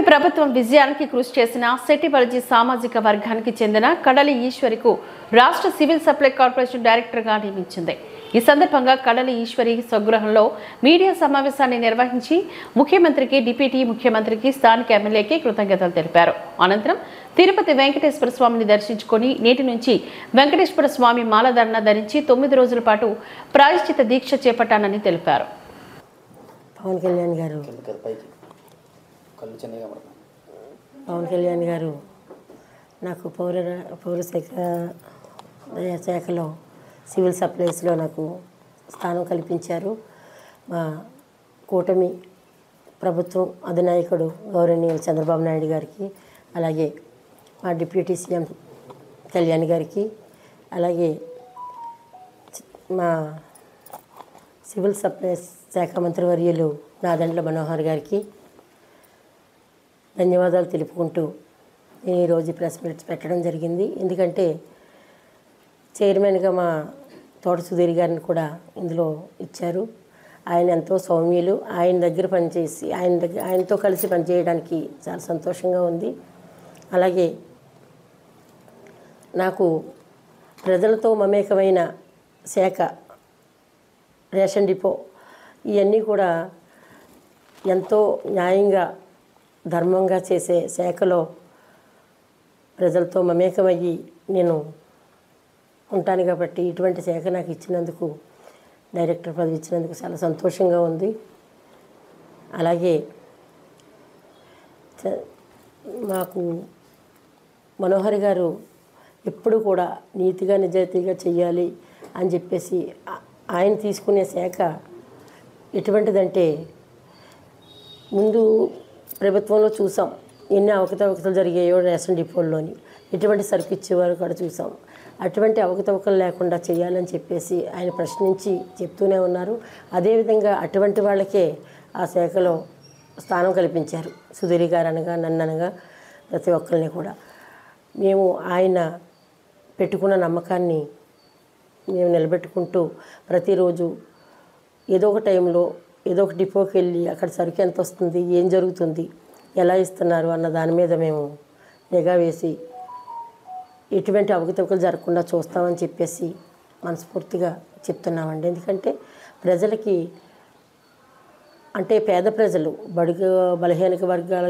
ప్రభుత్వం విజయానికి కృషి చేసిన సెట్టిబల్జీ సామాజిక వర్గానికి చెందిన కడలి ఈశ్వరికు రాష్ట్ర సివిల్ సప్లై కార్పొరేషన్ డైరెక్టర్గా నియమించింది. ఈ సందర్భంగా కడలి ఈశ్వరి స్వగృహంలో మీడియా సమావేశాన్ని నిర్వహించి ముఖ్యమంత్రికి, డిప్యూటీ ముఖ్యమంత్రికి, స్థానిక ఎమ్మెల్యేకి కృతజ్ఞతలు తెలిపారు. అనంతరం తిరుపతి వెంకటేశ్వర స్వామిని దర్శించుకొని నేటి నుంచి వెంకటేశ్వర స్వామి మాలధారణ ధరించి 9 రోజుల పాటు ప్రాయశ్చిత దీక్ష చేపట్టానని తెలిపారు. పవన్ కళ్యాణ్ గారు నాకు పౌర శాఖలో సివిల్ సప్లైస్లో నాకు స్థానం కల్పించారు. మా కూటమి ప్రభుత్వం అధినాయకుడు గౌరవనీయులు చంద్రబాబు నాయుడు గారికి, అలాగే మా డిప్యూటీ సీఎం కళ్యాణ్ గారికి, అలాగే మా సివిల్ సప్లైస్ శాఖ మంత్రివర్యులు నాదెండ్ల మనోహర్ గారికి ధన్యవాదాలు తెలుపుకుంటూ ఈరోజు ప్రెస్ మీట్ పెట్టడం జరిగింది. ఎందుకంటే చైర్మన్గా మా తోట సుధీర్ గారిని కూడా ఇందులో ఇచ్చారు. ఆయన ఎంతో సౌమ్యులు. ఆయన దగ్గర పనిచేసి ఆయనతో కలిసి పనిచేయడానికి చాలా సంతోషంగా ఉంది. అలాగే నాకు ప్రజలతో మమేకమైన శాఖ, రేషన్ డిపో, ఇవన్నీ కూడా ఎంతో న్యాయంగా ధర్మంగా చేసే శాఖలో ప్రజలతో మమేకమయ్యి నేను ఉంటాను కాబట్టి ఇటువంటి శాఖ నాకు ఇచ్చినందుకు, డైరెక్టర్ పదవి ఇచ్చినందుకు చాలా సంతోషంగా ఉంది. అలాగే మాకు మనోహర్ గారు ఎప్పుడు కూడా నీతిగా నిజాయితీగా చెయ్యాలి అని చెప్పేసి ఆయన తీసుకునే శాఖ ఎటువంటిదంటే, ముందు ప్రభుత్వంలో చూసాం ఎన్ని అవకతవకలు జరిగాయో రేషన్ డిపోల్లోని, ఎటువంటి సరుకు ఇచ్చేవారు కూడా చూసాం. అటువంటి అవకతవకలు లేకుండా చేయాలని చెప్పేసి ఆయన ప్రశ్నించి చెప్తూనే ఉన్నారు. అదేవిధంగా అటువంటి వాళ్ళకే ఆ శాఖలో స్థానం కల్పించారు. సుధీర్ గారు అనగా, నన్ను అనగా ప్రతి ఒక్కరిని కూడా. మేము ఆయన పెట్టుకున్న నమ్మకాన్ని మేము నిలబెట్టుకుంటూ ప్రతిరోజు ఏదో ఒక టైంలో ఏదో ఒక డిపోకి వెళ్ళి అక్కడ సరుకు ఎంత వస్తుంది, ఏం జరుగుతుంది, ఎలా ఇస్తున్నారు అన్న దాని మీద మేము నిఘా వేసి ఎటువంటి అవకతవకలు జరగకుండా చూస్తామని చెప్పేసి మనస్ఫూర్తిగా చెప్తున్నామండి. ఎందుకంటే ప్రజలకి, అంటే పేద ప్రజలు, బడుగు బలహీన వర్గాల